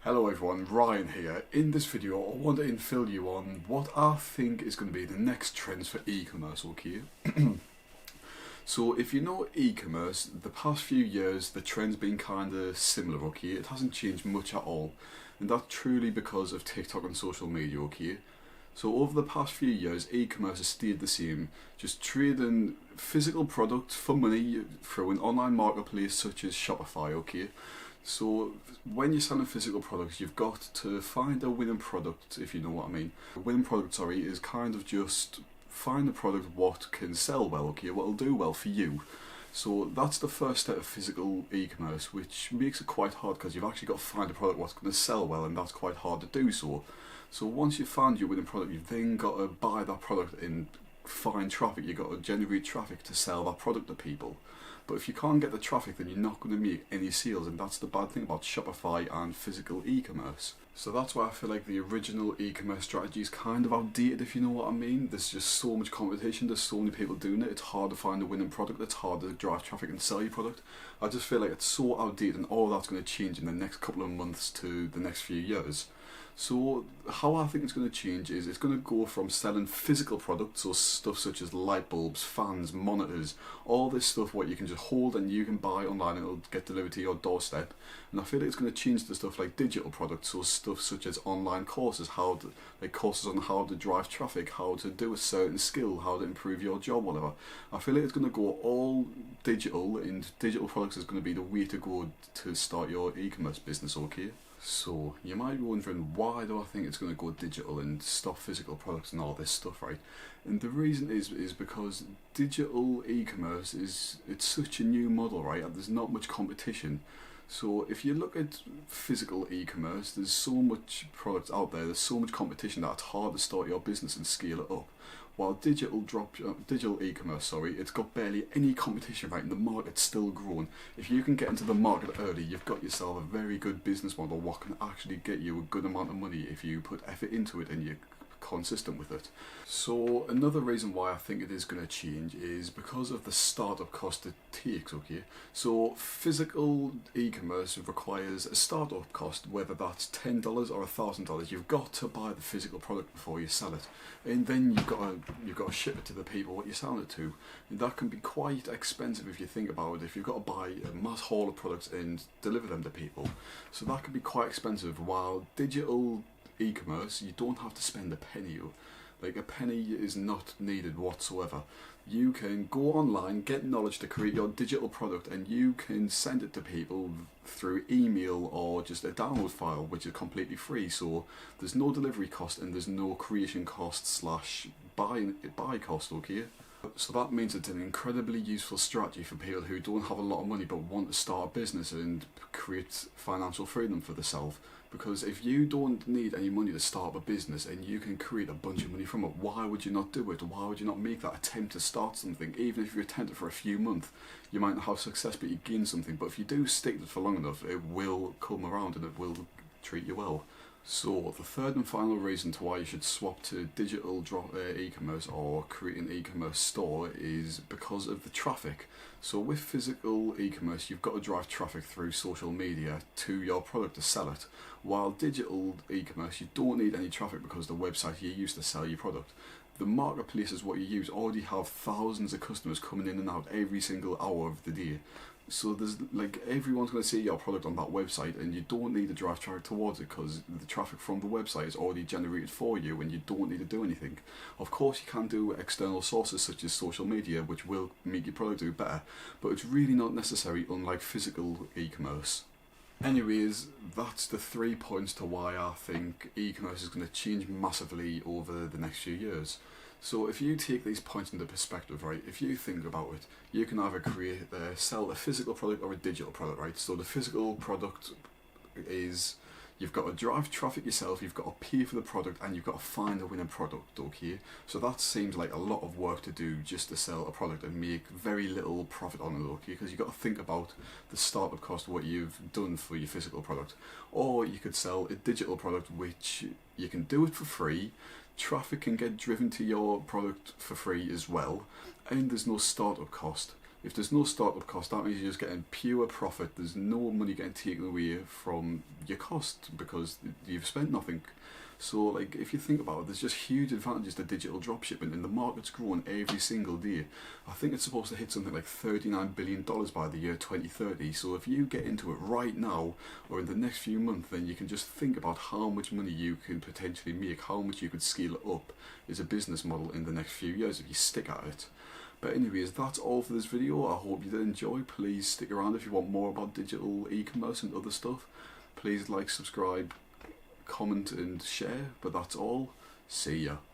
Hello everyone, Ryan here. In this video I want to fill you on what I think is going to be the next trends for e-commerce, okay? So if you know e-commerce, the past few years the trend's been kind of similar, okay? It hasn't changed much at all, and that's truly because of TikTok and social media, okay? So over the past few years e-commerce has stayed the same, just trading physical products for money through an online marketplace such as Shopify, okay? So when you're selling physical products, you've got to find a winning product, if you know what I mean. A winning product, is kind of just find a product what can sell well, okay, what will do well for you. So that's the first step of physical e-commerce, which makes it quite hard because you've actually got to find a product what's going to sell well, and that's quite hard to do so. So once you've found your winning product, you've then got to buy that product and find traffic. You've got to generate traffic to sell that product to people. But if you can't get the traffic, then you're not going to make any sales, and that's the bad thing about Shopify and physical e-commerce. So that's why I feel like the original e-commerce strategy is kind of outdated, if you know what I mean. There's just so much competition, there's so many people doing it, it's hard to find a winning product, it's hard to drive traffic and sell your product. I just feel like it's so outdated, and all that's going to change in the next couple of months to the next few years. So how I think it's going to change is it's going to go from selling physical products, so stuff such as light bulbs, fans, monitors, all this stuff what you can just hold and you can buy online and it'll get delivered to your doorstep. And I feel like it's going to change to stuff like digital products, so stuff such as online courses, courses on how to drive traffic, how to do a certain skill, how to improve your job, whatever. I feel like it's going to go all digital, and digital products is going to be the way to go to start your e-commerce business, okay? So you might be wondering, why do I think it's going to go digital and stop physical products and all this stuff, right? And the reason is because digital e-commerce it's such a new model, right? And there's not much competition. So if you look at physical e-commerce, there's so much products out there, there's so much competition that it's hard to start your business and scale it up. While digital e-commerce, it's got barely any competition, right? And the market's still growing. If you can get into the market early, you've got yourself a very good business model what can actually get you a good amount of money if you put effort into it and you're consistent with it. So another reason why I think it is going to change is because of the startup cost it takes, okay? So physical e-commerce requires a startup cost, whether that's $10 or $1,000. You've got to buy the physical product before you sell it, and then you've got to ship it to the people what you're selling it to. And that can be quite expensive if you think about it. If you've got to buy a mass haul of products and deliver them to people, so that can be quite expensive. While digital e-commerce, you don't have to spend a penny. Like, a penny is not needed whatsoever. You can go online, get knowledge to create your digital product, and you can send it to people through email or just a download file, which is completely free. So there's no delivery cost and there's no creation cost slash buy cost, okay? So that means it's an incredibly useful strategy for people who don't have a lot of money but want to start a business and create financial freedom for themselves. Because if you don't need any money to start a business and you can create a bunch of money from it, why would you not do it? Why would you not make that attempt to start something? Even if you attempt it for a few months, you might not have success, but you gain something. But if you do stick to it for long enough, it will come around and it will treat you well. So the third and final reason to why you should swap to digital e-commerce or create an e-commerce store is because of the traffic. So with physical e-commerce, you've got to drive traffic through social media to your product to sell it. While digital e-commerce, you don't need any traffic because the website you use to sell your product. The marketplaces what you use already have thousands of customers coming in and out every single hour of the day. So there's everyone's going to see your product on that website, and you don't need to drive traffic towards it because the traffic from the website is already generated for you and you don't need to do anything. Of course you can do external sources such as social media, which will make your product do better, but it's really not necessary, unlike physical e-commerce. Anyways, that's the 3 points to why I think e-commerce is going to change massively over the next few years. So if you take these points into perspective, right, if you think about it, you can either sell a physical product or a digital product, right? So the physical product is, you've got to drive traffic yourself, you've got to pay for the product, and you've got to find a winning product, okay? So that seems like a lot of work to do just to sell a product and make very little profit on it, okay? Because you've got to think about the startup cost of what you've done for your physical product. Or you could sell a digital product, which you can do it for free, traffic can get driven to your product for free as well, and there's no startup cost. If there's no startup cost, that means you're just getting pure profit. There's no money getting taken away from your cost because you've spent nothing. So, like, if you think about it, there's just huge advantages to digital dropshipping, and the market's growing every single day. I think it's supposed to hit something like $39 billion by the year 2030. So if you get into it right now or in the next few months, then you can just think about how much money you can potentially make, how much you could scale it up as a business model in the next few years if you stick at it. But anyways, that's all for this video. I hope you did enjoy. Please stick around if you want more about digital e-commerce and other stuff. Please like, subscribe, comment and share. But that's all. See ya.